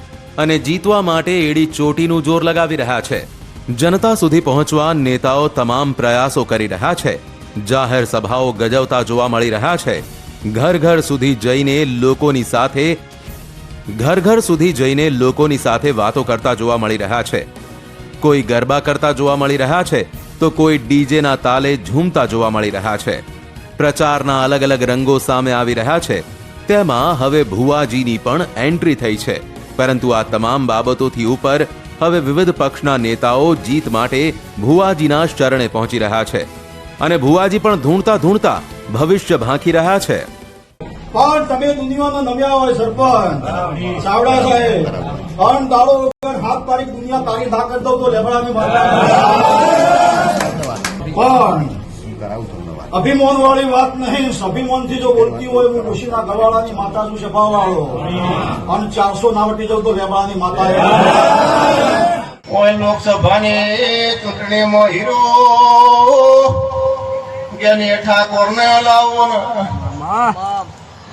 અને જીતવા માટે એડી ચોટીનું જોર લગાવી રહ્યા છે. જનતા સુધી પહોંચવા નેતાઓ તમામ પ્રયાસો કરી રહ્યા છે. જાહેર સભાઓ ગજવતા જોવા મળી રહ્યા છે. ઘર ઘર સુધી જઈને લોકોની સાથે ઘર ઘર સુધી જઈને લોકોની સાથે વાતો કરતા જોવા મળી રહ્યા છે. કોઈ ગરબા કરતા જોવા મળી રહ્યા છે તો કોઈ ડીજેના તાલે ઝૂમતા જોવા મળી રહ્યા છે. પ્રચારના અલગ અલગ રંગો સામે આવી રહ્યા છે. તેમાં હવે ભુવાજીની પણ એન્ટ્રી થઈ છે. પરંતુ આ તમામ બાબતોથી ઉપર હવે વિવિધ પક્ષના નેતાઓ જીત માટે ભુવાજીના શરણે પહોંચી રહ્યા છે અને ભુવાજી પણ ધૂણતા ધૂણતા ભવિષ્ય ભાંકી રહ્યા છે.
પણ તમે દુનિયામાં નમ્યા હોય સરપંચ ચાવડા સાહેબ, અન દાડો વગર હાથ તારીખ દુનિયા તારી ધા કરી દઉં તો લેબડાની માતા. પણ અભિમાન વાળી વાત નહીં, અભિમાનથી જો બોલતી હોય હું ખુશીના ગવાળાની માતા છું સભાવાળો, અને 400 ના વટી જાઉં તો લેબડાની માતા.
કોઈ લોકસભાની ચૂંટણીમાં હીરો જ્ઞાની ઠાકોરને લાવો ને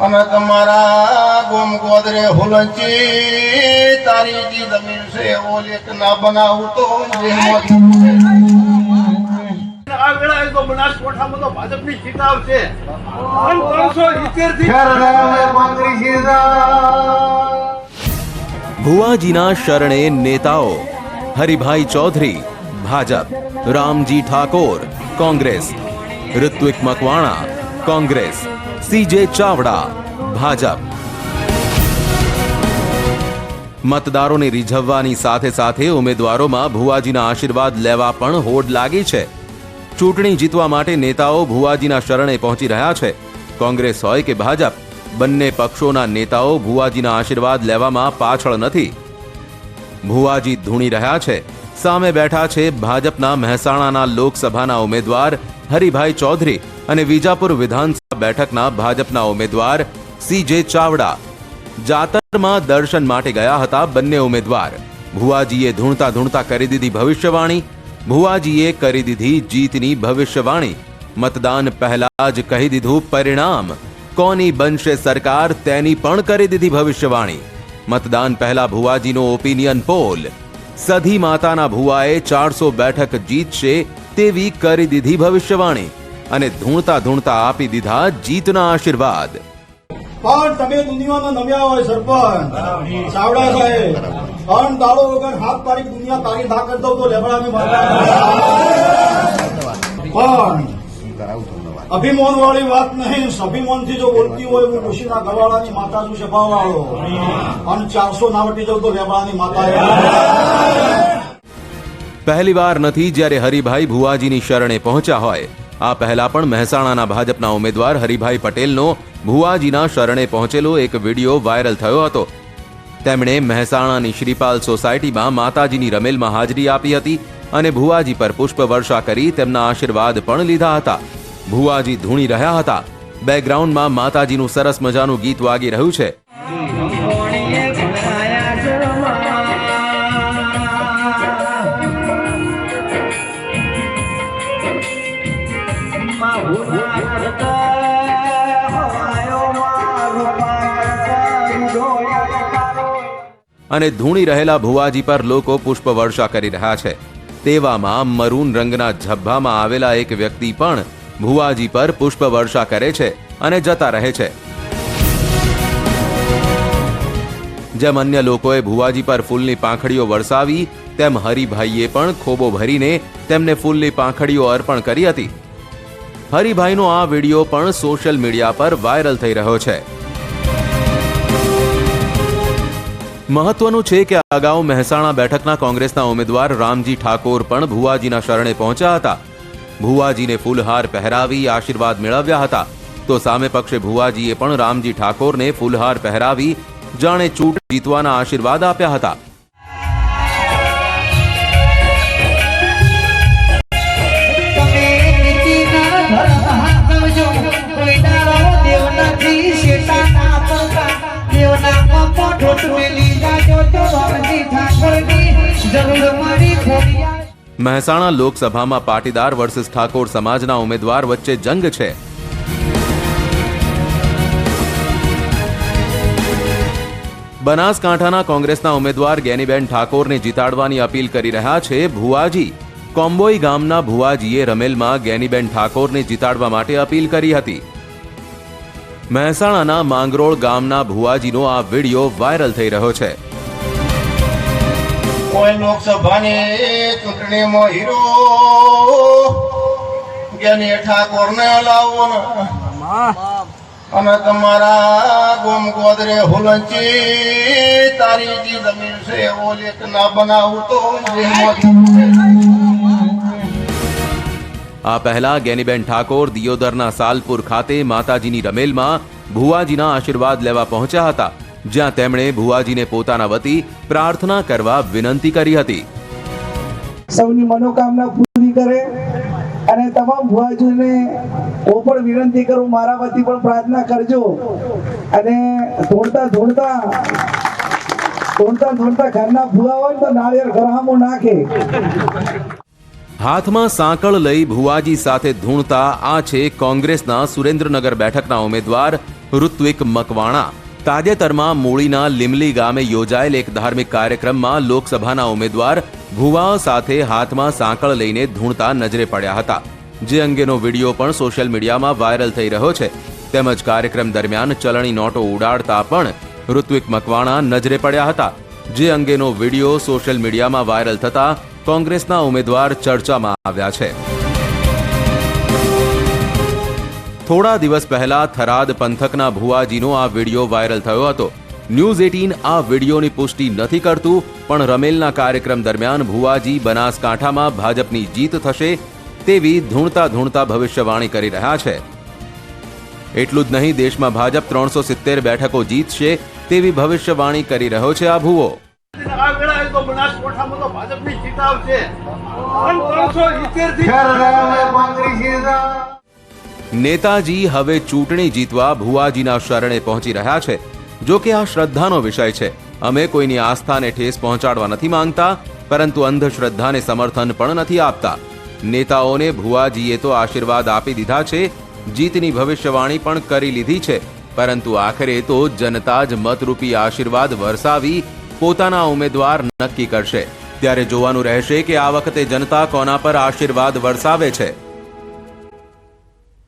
અને તમારા ગોમ ગોદરે હુલંચી તારી જી જમીન છે એવો લેખ ના બનાવું તો આ વેળાએ તો બનાસકોઠામાં તો ભાજપની જીત આવશે. 370
ભુવાજીના શરણે નેતાઓ હરિભાઈ ચૌધરી ભાજપ, રામજી ઠાકોર કોંગ્રેસ, ઋત્વિક મકવાણા કોંગ્રેસ, સીજે ચાવડા ભાજપ. મતદારોને રીઝવવાની સાથે સાથે ઉમેદવારોમાં ભુવાજીના આશીર્વાદ લેવા પણ હોડ લાગી છે. ચૂંટણી જીતવા માટે નેતાઓ ભુવાજીના શરણે પહોંચી રહ્યા છે. કોંગ્રેસ હોય કે ભાજપ, બંને પક્ષોના નેતાઓ ભુવાજીના આશીર્વાદ લેવામાં પાછળ નથી. ભુવાજી ધૂણી રહ્યા છે. સામે બેઠા છે ભાજપના મહેસાણાના લોકસભાના ઉમેદવાર હરિભાઈ ચૌધરી અને વિજાપુર વિધાનસભા બેઠકના ભાજપના ઉમેદવાર સીજે ચાવડા. જાતરમાં દર્શન માટે ગયા હતા બંને ઉમેદવાર. ભુવાજીએ ધૂણતા ધૂણતા કરી દીધી ભવિષ્યવાણી. ભુવાજીએ કરી દીધી જીતની ભવિષ્યવાણી. મતદાન પહેલા જ કહી દીધું પરિણામ. કોની બનશે સરકાર તેની પણ કરી દીધી ભવિષ્યવાણી. મતદાન પહેલા ભુવાજીનો ઓપિનિયન પોલ. સધી માતાના ભુવાએ 400 બેઠક જીતશે તેવી કરી દીધી ભવિષ્યવાણી અને ધૂણતા ધૂણતા આપી દીધા જીતના આશીર્વાદ.
પણ તમે દુનિયામાં નમ્યા હોય સરપંચ ચાવડા સાહેબ, અન દાડો વગર હાથ તારીખ દુનિયા તારી ધા કરી દઉં તો લેબડાની માતા. પણ અભિમાન વાળી વાત નહીં, અભિમાનથી જો બોલતી હોય હું ખુશીના ગવાળાની માતા છું સભાવાળો, અને 400 ના વટી જાઉં તો લેબડાની માતા.
પહેલી વાર નથી જ્યારે હરિભાઈ ભુવાજીની શરણે પહોંચ્યા હોય. આ પહેલા પણ મહેસાણાના ભાજપના ઉમેદવાર હરિભાઈ પટેલનો ભુવાજીના શરણે પહોંચેલો એક વિડીયો વાયરલ થયો હતો. તેમણે મહેસાણાની શ્રીપાલ સોસાયટીમાં માતાજીની રમેલમાં હાજરી આપી હતી અને ભુવાજી પર પુષ્પવર્ષા કરી તેમના આશીર્વાદ પણ લીધા હતા. ભુવાજી ધૂણી રહ્યા હતા. બેકગ્રાઉન્ડમાં માતાજીનું સરસ મજાનું ગીત વાગી રહ્યું છે. અને ધૂણી રહેલા ભુવાજી પર લોકો પુષ્પવર્ષા કરી રહ્યા છે. તેવામાં મરૂન રંગના ઝભ્ભામાં આવેલા એક વ્યક્તિ પણ ભુવાજી પર પુષ્પવર્ષા કરે છે અને જતા રહે છે. જેમ અન્ય લોકોએ ભુવાજી પર ફૂલની પાંખડીઓ વરસાવી તેમ હરિભાઈએ પણ ખોબો ભરીને તેમને ફૂલની પાંખડીઓ અર્પણ કરી હતી. હરિભાઈનો આ વિડીયો પણ સોશિયલ મીડિયા પર વાયરલ થઈ રહ્યો છે. મહત્વનું છે કે અગાઉ મહેસાણા બેઠકના કોંગ્રેસના ઉમેદવાર રામજી ઠાકોર પણ ભુવાજીના શરણે પહોંચ્યા હતા. ભુવાજીને ફૂલહાર પહેરાવી આશીર્વાદ મેળવ્યા હતા. તો સામે પક્ષે ભુવાજીએ પણ રામજી ઠાકોરને ફૂલહાર પહેરાવી જાણે ચૂંટણી જીતવાના આશીર્વાદ આપ્યા હતા. મહેસાણા લોકસભામાં પાટીદાર વર્સિસ ઠાકોર સમાજના ઉમેદવાર વચ્ચે જંગ છે. બનાસકાંઠાના કોંગ્રેસના ઉમેદવાર ગેનીબેન ઠાકોરને જીતાડવાની અપીલ કરી રહ્યા છે ભુવાજી. કોમ્બોઈ ગામના ભુવાજીએ રમેલમાં ગેનીબેન ઠાકોરને જીતાડવા માટે અપીલ કરી હતી. મહેસાણાના માંગરોળ ગામના ભુવાજીનો આ વિડીયો વાયરલ થઈ રહ્યો છે.
કોઈ લોકસભાની ચૂંટણીમાં હીરો જ્ઞાની ઠાકોરને લાવો ને અને તમારા ગોમ ગોદરે હુલંચી તારી જી જમીન છે એવો લેખ ના બનાવું તો
આ પહેલા ગેનીબેન ઠાકોર દિયોદરના સાલપુર ખાતે માતાજીની રમેલમાં ભુવાજીના આશીર્વાદ લેવા પહોંચ્યા હતા, જ્યાં તેમણે ભુવાજીને પોતાના વતી પ્રાર્થના કરવા વિનંતી કરી હતી.
સૌની મનોકામના પૂરી કરે અને તમામ ભુવાજીઓને હું પણ વિનંતી કરું, મારા વતી પણ પ્રાર્થના કરજો અને ધોળતા ઘરના ભુવા હોય તો નાળિયેર ઘરહામો નાખે.
હાથમાં સાંકળ લઈ ભુવાજી સાથે ધૂણતા આ છે કોંગ્રેસના સુરેન્દ્રનગર બેઠકના ઉમેદવાર ઋત્વિક મકવાણા. તાજેતરમાં મૂળીના લીમલી ગામે યોજાયેલ એક ધાર્મિક કાર્યક્રમમાં લોકસભાના ઉમેદવાર ભુવાઓ સાથે હાથમાં સાંકળ લઈને ધૂણતા નજરે પડ્યા હતા, જે અંગેનો વિડીયો પણ સોશિયલ મીડિયામાં વાયરલ થઈ રહ્યો છે. તેમજ કાર્યક્રમ દરમિયાન ચલણી નોટો ઉડાડતા પણ ઋત્વિક મકવાણા નજરે પડ્યા હતા, જે અંગેનો વિડીયો સોશિયલ મીડિયામાં વાયરલ થતા કોંગ્રેસના ઉમેદવાર ચર્ચામાં આવ્યા છે. થોડા દિવસ પહેલા થરાદ પંથકના ભુવાજીનો આ વિડીયો વાયરલ થયો હતો. ન્યૂઝ 18 આ વિડીયોની પુષ્ટિ નથી કરતું, પણ રમેલના કાર્યક્રમ દરમિયાન ભુવાજી બનાસકાંઠામાં ભાજપની જીત થશે તેવી ધૂણતા ભવિષ્યવાણી કરી રહ્યા છે. એટલું જ નહીં, દેશમાં ભાજપ 370 બેઠકો જીતશે તેવી ભવિષ્યવાણી કરી રહ્યો છે આ ભુવો. નેતાજી હવે ચૂંટણી જીતવા ભુવાજીના શરણે પહોંચી રહ્યા છે. જો કે આ શ્રદ્ધાનો વિષય છે. અમે કોઈની આસ્થાને ઠેસ પહોંચાડવા નથી માંગતા, પરંતુ અંધશ્રદ્ધાને સમર્થન પણ નથી આપતા. નેતાઓને ભુવાજીએ તો આશીર્વાદ આપી દીધા છે, જીતની ભવિષ્યવાણી પણ કરી લીધી છે, પરંતુ આખરે તો જનતા જ મતરૂપી આશીર્વાદ વરસાવી પોતાના ઉમેદવાર નક્કી કરશે. ત્યારે જોવાનું રહેશે કે આ વખતે જનતા કોના પર આશીર્વાદ વરસાવે છે.